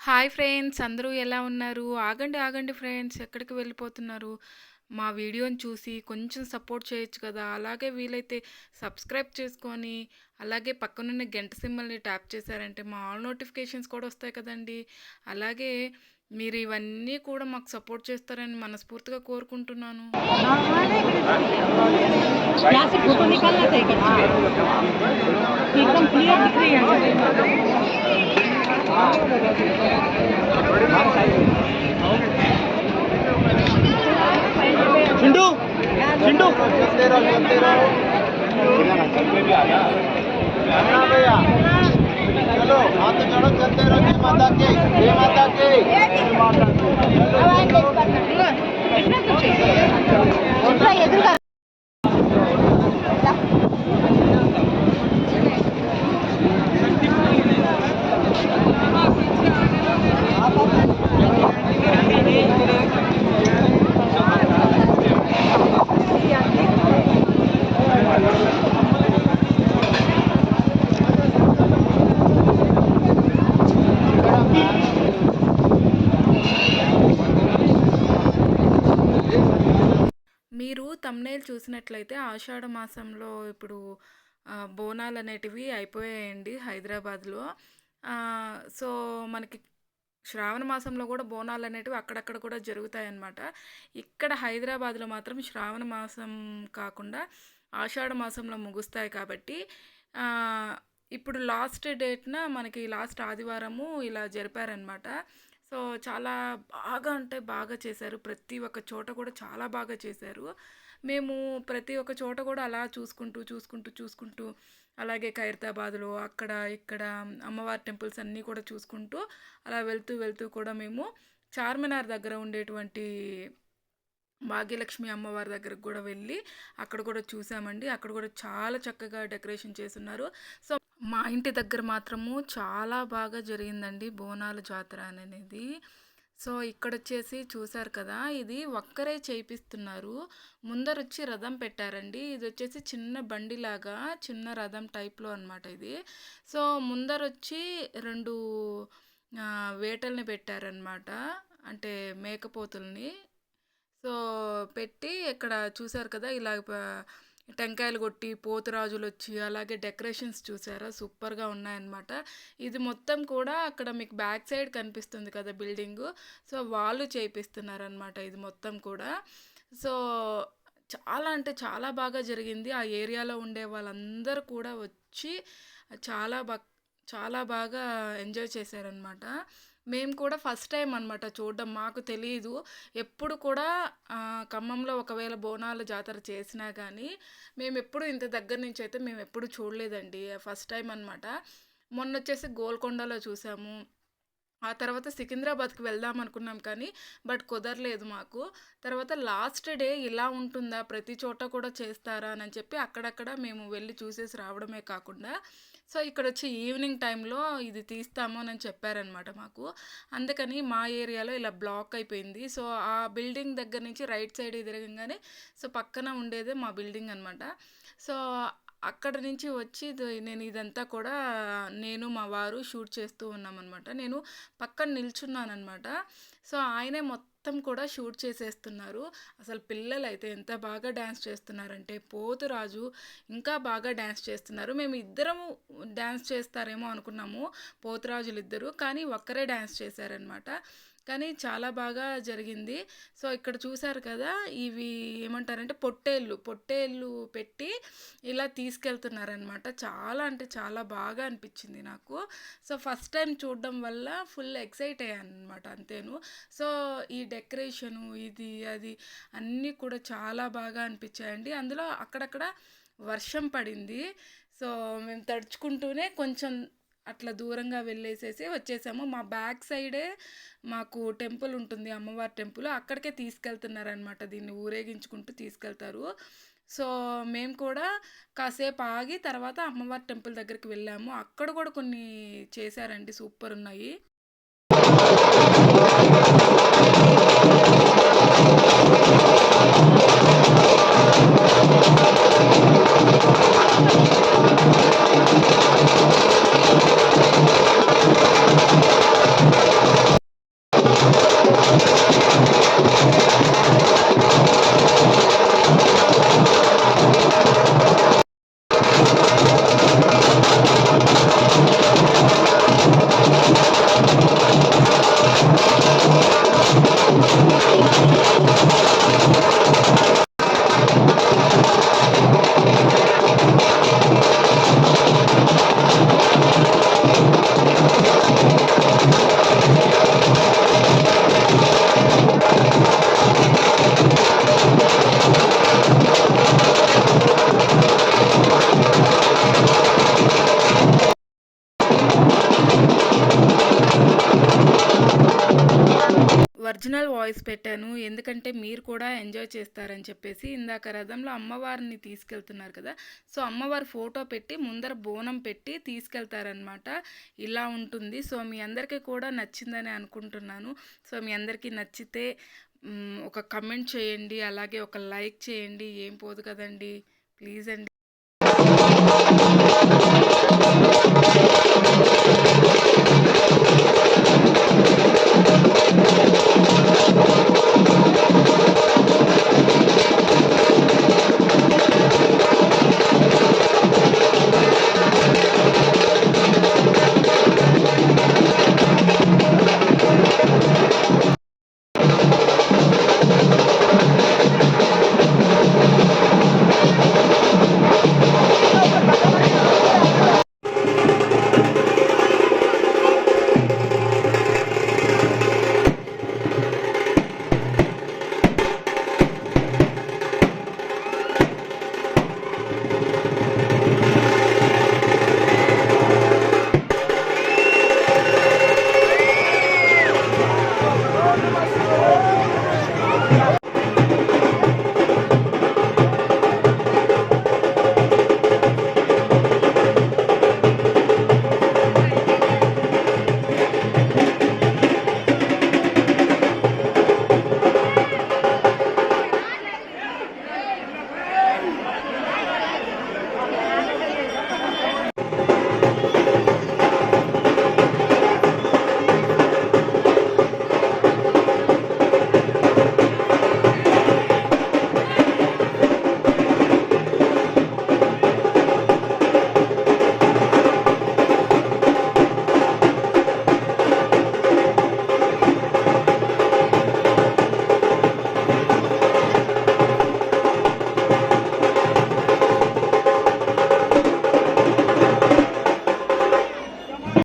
Hi friends, అందరూ ఎలా ఉన్నారు? ఆగండి, ఆగండి ఫ్రెండ్స్, ఎక్కడికి వెళ్ళిపోతున్నారు? మా వీడియోని చూసి కొంచెం సపోర్ట్ చేయొచ్చు కదా! అలాగే వీలైతే సబ్స్క్రైబ్ చేసుకొని, అలాగే పక్కనున్న గంట సింబల్‌ని ట్యాప్ చేశారంటే మా ఆల్ నోటిఫికేషన్స్ కూడా వస్తాయి కదండీ! అలాగే మీరు ఇవన్నీ కూడా మాకు సపోర్ట్ చేస్తారని మనస్ఫూర్తిగా కోరుకుంటున్నాను. यहाँ से फोटो निकालना था एकदम क्लियर दिख रही है। चिंटू चिंटू चलते रहो भैया चलो हाथ जोड़ो चलते रहो। जय माता की जय माता की जय माता की। మీరు థంబ్‌నెయిల్ చూసినట్లయితే ఆషాఢ మాసంలో ఇప్పుడు బోనాలనేటివి అయిపోయాయండి హైదరాబాద్‌లో. సో, మనకి శ్రావణ మాసంలో కూడా బోనాలనేటివి అక్కడక్కడ కూడా జరుగుతాయన్నమాట. ఇక్కడ హైదరాబాద్‌లో మాత్రం శ్రావణ మాసం కాకుండా ఆషాఢ మాసంలో ముగుస్తాయి కాబట్టి ఆహ్, ఇప్పుడు లాస్ట్ డేట్‌న మనకి లాస్ట్ ఆదివారము ఇలా జరిపారనమాట. సో, చాలా బాగా అంటే బాగా చేశారు. ప్రతి ఒక్క చోట కూడా చాలా బాగా చేశారు. మేము ప్రతి ఒక్క చోట కూడా అలా చూసుకుంటూ అలాగే ఖైరతాబాద్‌లో అక్కడ, ఇక్కడ అమ్మవారి టెంపుల్స్ అన్నీ కూడా చూసుకుంటూ అలా వెళ్తూ కూడా మేము చార్మినార్ దగ్గర ఉండేటువంటి భాగ్యలక్ష్మి అమ్మవారి దగ్గరకు కూడా వెళ్ళి అక్కడ కూడా చూసామండి. అక్కడ కూడా చాలా చక్కగా డెకరేషన్ చేసున్నారు. సో, మా ఇంటి దగ్గర మాత్రము చాలా బాగా జరిగిందండి బోనాల జాతర అనేది. సో, ఇక్కడొచ్చేసి చూసారు కదా! ఇది ఒక్కరే చేపిస్తున్నారు. ముందరొచ్చి రథం పెట్టారండి. ఇదొచ్చేసి చిన్న బండిలాగా చిన్న రథం టైప్‌లో అనమాట ఇది. సో, ముందరొచ్చి 2 వేటల్ని పెట్టారనమాట. అంటే మేకపోతుల్ని. సో, పెట్టి ఇక్కడ చూసారు కదా! ఇలా టెంకాయలు కొట్టి పోతురాజులొచ్చి అలాగే డెకరేషన్స్ చూసారా? సూపర్‌గా ఉన్నాయన్నమాట. ఇది మొత్తం కూడా అక్కడ మీకు బ్యాక్ సైడ్ కనిపిస్తుంది కదా బిల్డింగు. సో, వాళ్ళు చేపిస్తున్నారనమాట ఇది మొత్తం కూడా. సో, చాలా అంటే చాలా బాగా జరిగింది. ఆ ఏరియాలో ఉండే వాళ్ళందరూ కూడా వచ్చి చాలా చాలా బాగా ఎంజాయ్ చేశారనమాట. మేము కూడా ఫస్ట్ టైం అనమాట చూడడం. మాకు తెలీదు. ఎప్పుడు కూడా ఖమ్మంలో ఒకవేళ బోనాల జాతర చేసినా కానీ మేమెప్పుడు ఇంత దగ్గర నుంచి అయితే మేమెప్పుడు చూడలేదండి. ఫస్ట్ టైం అనమాట. మొన్నొచ్చేసి గోల్కొండలో చూసాము. ఆ తర్వాత సికింద్రాబాద్‌కి వెళ్దాం అనుకున్నాం కానీ బట్ కుదరలేదు మాకు. తర్వాత లాస్ట్ డే ఇలా ఉంటుందా? ప్రతి చోట కూడా చేస్తారా? అని చెప్పి అక్కడక్కడ మేము వెళ్ళి చూసేసి రావడమే కాకుండా సో, ఇక్కడొచ్చి ఈవినింగ్ టైంలో ఇది తీస్తాము అని చెప్పారనమాట మాకు. అందుకని మా ఏరియాలో ఇలా బ్లాక్ అయిపోయింది. సో, ఆ బిల్డింగ్ దగ్గర నుంచి రైట్ సైడ్ తిరగంగానే సో, పక్కన ఉండేదే మా బిల్డింగ్ అనమాట. సో, అక్కడ నుంచి వచ్చి నేను ఇదంతా కూడా నేను మా వారు షూట్ చేస్తూ ఉన్నామనమాట. నేను పక్కన నిల్చున్నాననమాట. సో, ఆయనే మొత్తం కూడా షూట్ చేసేస్తున్నారు. అసలు పిల్లలైతే ఎంత బాగా డ్యాన్స్ చేస్తున్నారంటే పోతురాజు ఇంకా బాగా డ్యాన్స్ చేస్తున్నారు. మేము ఇద్దరము డ్యాన్స్ చేస్తారేమో అనుకున్నాము పోతురాజులిద్దరూ. కానీ ఒక్కరే డ్యాన్స్ చేశారనమాట. కానీ చాలా బాగా జరిగింది. సో, ఇక్కడ చూసారు కదా! ఇవి ఏమంటారంటే పొట్టేళ్ళు పెట్టి ఇలా తీసుకెళ్తున్నారనమాట. చాలా అంటే చాలా బాగా అనిపించింది నాకు. సో, ఫస్ట్ టైం చూడడం వల్ల ఫుల్ ఎక్సైట్ అయ్యాననమాట అంతేను. సో, ఈ డెకరేషను ఇది అది అన్నీ కూడా చాలా బాగా అనిపించాయండి. అందులో అక్కడక్కడ వర్షం పడింది. సో, మేము తడుచుకుంటూనే కొంచెం అట్లా దూరంగా వెళ్ళేసేసి వచ్చేసాము. మా బ్యాక్ సైడే మాకు టెంపుల్ ఉంటుంది, అమ్మవారి టెంపుల్. అక్కడికే తీసుకెళ్తున్నారనమాట. దీన్ని ఊరేగించుకుంటూ తీసుకెళ్తారు. సో, మేము కూడా కాసేపు ఆగి తర్వాత అమ్మవారి టెంపుల్ దగ్గరికి వెళ్ళాము. అక్కడ కూడా కొన్ని చేశారండి, సూపర్ ఉన్నాయి. ఒరిజినల్ వాయిస్ పెట్టాను. ఎందుకంటే మీరు కూడా ఎంజాయ్ చేస్తారని చెప్పేసి. ఇందాక రథంలో అమ్మవారిని తీసుకెళ్తున్నారు కదా! సో, అమ్మవారి ఫోటో పెట్టి ముందర బోనం పెట్టి తీసుకెళ్తారనమాట. ఇలా ఉంటుంది. సో, మీ అందరికీ కూడా నచ్చిందని అనుకుంటున్నాను. సో, మీ అందరికీ నచ్చితే ఒక కమెంట్ చేయండి. అలాగే ఒక లైక్ చేయండి. ఏం పోదు కదండీ! ప్లీజ్ అండి.